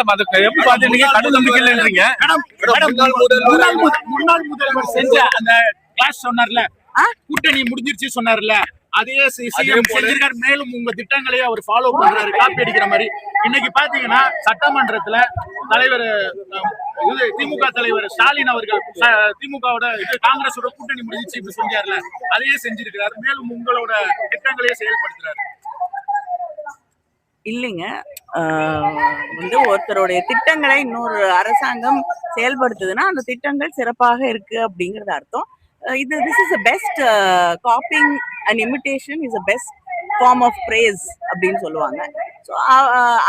Madam அதுக்கு எப்படி பாத்தீங்க? கடும் நம்பிக்கை இல்லைன்றீங்க. முன்னாள் முதல்வர் செஞ்ச அந்த கிளாஸ் சொன்னார்ல, கூட்டணி முடிஞ்சிருச்சு சொன்னார்ல, அதையே சிஎம் செஞ்சிருக்காரு. மேலும் உங்க திட்டங்களையே அவர் ஃபாலோ பண்றாரு, காப்பி அடிக்கிற மாதிரி. இன்னைக்கு பாத்தீங்கன்னா சட்டமன்றத்துல தலைவர் திமுக தலைவர் ஸ்டாலின் அவர்கள் திமுகவோட காங்கிரஸோட கூட்டணி முடிஞ்சிச்சு இப்படி செஞ்சார்ல, அதையே செஞ்சிருக்கிறாரு. மேலும் உங்களோட திட்டங்களையே செயல்படுத்துறாரு. இல்லைங்க, ஒருத்தருடைய திட்டங்களை இன்னொரு அரசாங்கம் செயல்படுத்துதுன்னா அந்த திட்டங்கள் சிறப்பாக இருக்கு அப்படிங்கறது அர்த்தம். This is best copying and imitation is best form of praise அப்படின்னு சொல்லுவாங்க. ஸோ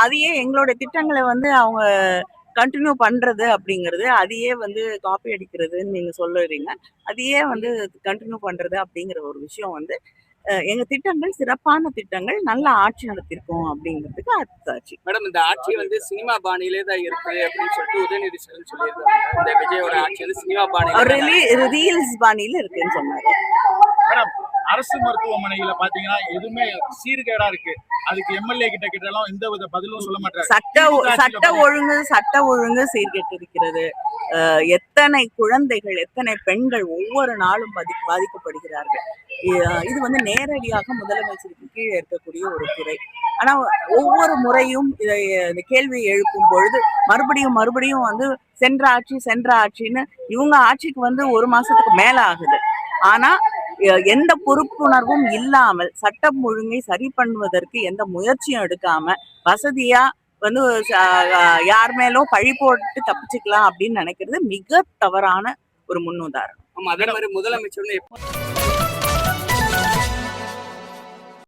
அதையே எங்களுடைய திட்டங்களை அவங்க கண்டினியூ பண்றது அப்படிங்கிறது, அதையே காப்பி அடிக்கிறதுன்னு நீங்க சொல்லுறீங்க. அதையே கண்டினியூ பண்றது அப்படிங்கிற ஒரு விஷயம் எங்க திட்டங்கள் சிறப்பான திட்டங்கள், நல்ல ஆட்சி நடத்திருக்கோம் அப்படிங்கிறதுக்கு அர்த்தாச்சு. மேடம், இந்த ஆட்சி சினிமா பாணியிலே தான் இருக்கு அப்படின்னு சொல்லிட்டு உதயநிதி ஸ்டாலின் சொல்லியிருக்காங்க. இந்த விஜயோட ஆட்சி சினிமா பாணியில ரீல்ஸ் பாணியில இருக்குன்னு சொன்னாரு. மேடம், அரசு மருத்துவமனையில பாத்தீங்கன்னா எதுவுமே சீர்கேடா இருக்கு. அதுக்கு எம்எல்ஏ கிட்ட கிட்டலாம் எந்த வித பதிலும் சொல்ல மாட்டாங்க. சட்ட ஒழுங்கு சீர்கெட்டு இருக்கிறது. எத்தனை குழந்தைகள், எத்தனை பெண்கள் ஒவ்வொரு நாளும் பாதிக்கப்படுகிறார்கள். இது நேரடியாக முதலமைச்சருக்கு கீழே இருக்கக்கூடிய ஒரு துறை. ஆனா ஒவ்வொரு முறையும் இந்த கேள்வியை எழுப்பும் பொழுது மறுபடியும் சென்ற ஆட்சின்னு இவங்க ஆட்சிக்கு 1 மாசத்துக்கு மேல ஆகுது. ஆனா எந்த பொறுப்புணர்வும் இல்லாமல் சட்டம் ஒழுங்கை சரி பண்ணுவதற்கு எந்த முயற்சியும் எடுக்காம வசதியா யார் மேலும் பழி போட்டு தப்பிச்சுக்கலாம் அப்படின்னு நினைக்கிறது மிக தவறான ஒரு முன்னுதாரணம். அதே மாதிரி முதலமைச்சர்